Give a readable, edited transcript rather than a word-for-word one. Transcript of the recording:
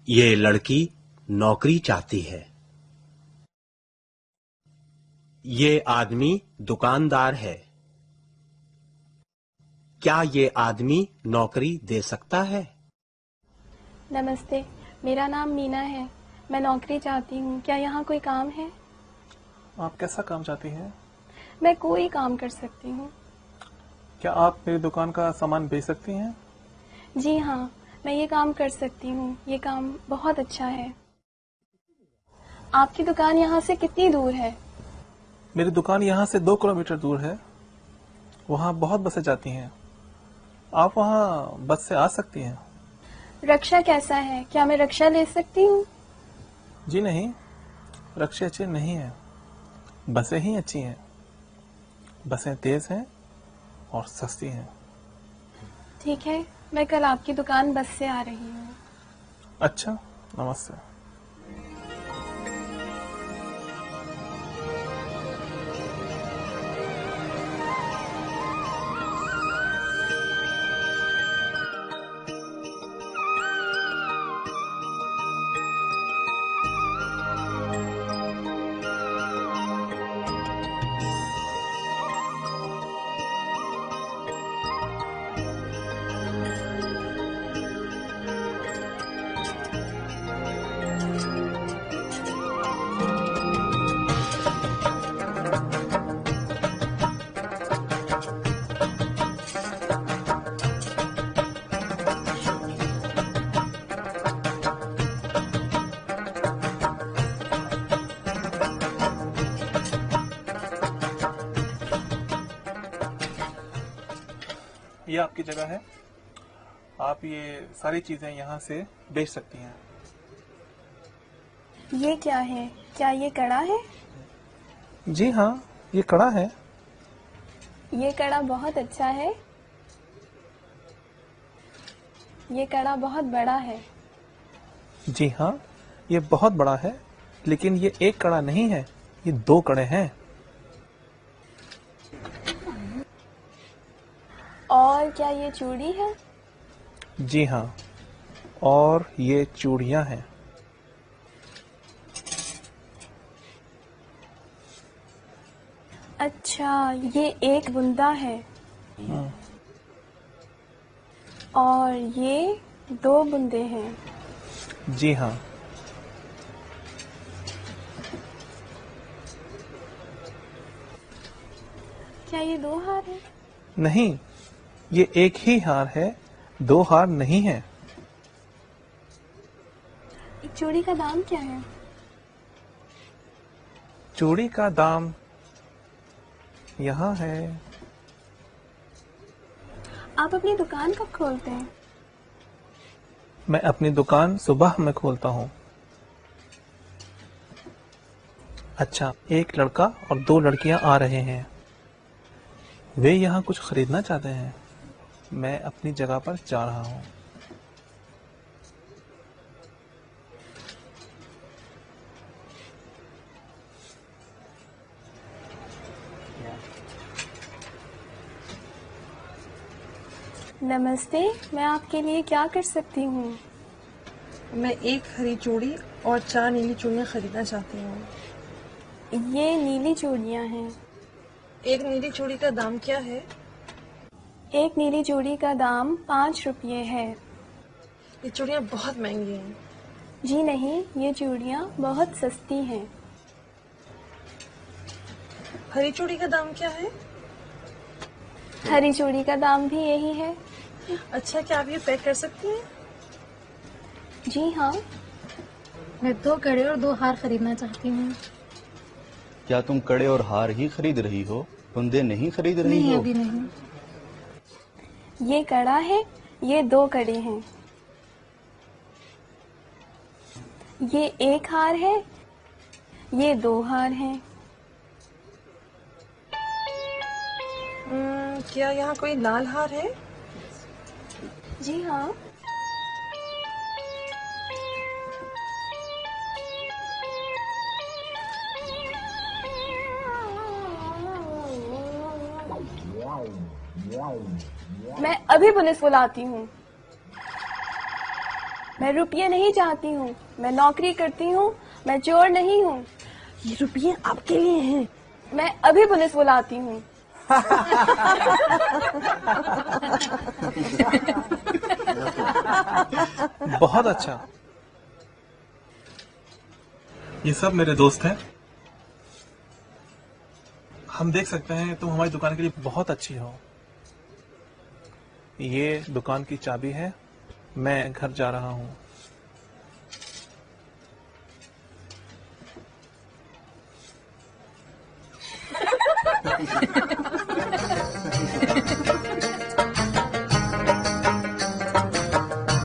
ये लड़की नौकरी चाहती है। ये आदमी दुकानदार है। क्या ये आदमी नौकरी दे सकता है? नमस्ते, मेरा नाम मीना है। मैं नौकरी चाहती हूँ। क्या यहाँ कोई काम है? आप कैसा काम चाहती हैं? मैं कोई काम कर सकती हूँ। क्या आप मेरी दुकान का सामान बेच सकती हैं? जी हाँ, मैं ये काम कर सकती हूँ। ये काम बहुत अच्छा है। आपकी दुकान यहाँ से कितनी दूर है? मेरी दुकान यहाँ से 2 किलोमीटर दूर है। वहाँ बहुत बसें जाती हैं। आप वहाँ बस से आ सकती हैं। रक्षा कैसा है? क्या मैं रक्षा ले सकती हूँ? जी नहीं, रक्षे अच्छे नहीं हैं। बसें ही अच्छी हैं। बसें तेज हैं और सस्ती हैं। ठीक है, मैं कल आपकी दुकान बस से आ रही हूँ। अच्छा, नमस्ते। ये आपकी जगह है। आप ये सारी चीजें यहाँ से बेच सकती हैं। ये क्या है? क्या ये कड़ा है? जी हाँ, ये कड़ा है। ये कड़ा बहुत अच्छा है। ये कड़ा बहुत बड़ा है। जी हाँ, ये बहुत बड़ा है, लेकिन ये एक कड़ा नहीं है, ये 2 कड़े हैं। और क्या ये चूड़ी है? जी हाँ, और ये चूड़ियां हैं। अच्छा, ये एक बुंदा है। और ये 2 बुंदे हैं। जी हाँ। क्या ये 2 हार है? नहीं, ये एक ही हार है, 2 हार नहीं है। एक चूड़ी का दाम क्या है? चूड़ी का दाम यहाँ है। आप अपनी दुकान कब खोलते हैं? मैं अपनी दुकान सुबह में खोलता हूँ। अच्छा, एक लड़का और 2 लड़कियां आ रहे हैं। वे यहाँ कुछ खरीदना चाहते हैं। मैं अपनी जगह पर जा रहा हूँ। नमस्ते, मैं आपके लिए क्या कर सकती हूँ? मैं एक हरी चूड़ी और 4 नीली चूड़ियाँ खरीदना चाहती हूँ। ये नीली चूड़ियाँ हैं। एक नीली चूड़ी का दाम क्या है? एक नीली चूड़ी का दाम 5 रुपये है। ये चूड़ियाँ बहुत महंगी हैं। जी नहीं, ये चूड़ियाँ बहुत सस्ती हैं। हरी चूड़ी का दाम क्या है? हरी चूड़ी का दाम भी यही है। अच्छा, क्या आप ये पैक कर सकती हैं? जी हाँ। मैं 2 कड़े और 2 हार खरीदना चाहती हूँ। क्या तुम कड़े और हार ही खरीद रही हो? बुंदे नहीं खरीद रही नहीं, हो? अभी नहीं। ये कड़ा है, ये 2 कड़े हैं। ये एक हार है, ये 2 हार हैं। क्या यहाँ कोई लाल हार है? जी हाँ। मैं अभी पुलिस बुलाती हूँ। मैं रुपये नहीं चाहती हूँ, मैं नौकरी करती हूँ, मैं चोर नहीं हूँ। ये रुपये आपके लिए हैं। मैं अभी पुलिस बुलाती हूँ। बहुत अच्छा। ये सब मेरे दोस्त हैं। हम देख सकते हैं तुम हमारी दुकान के लिए बहुत अच्छी हो। ये दुकान की चाबी है, मैं घर जा रहा हूँ।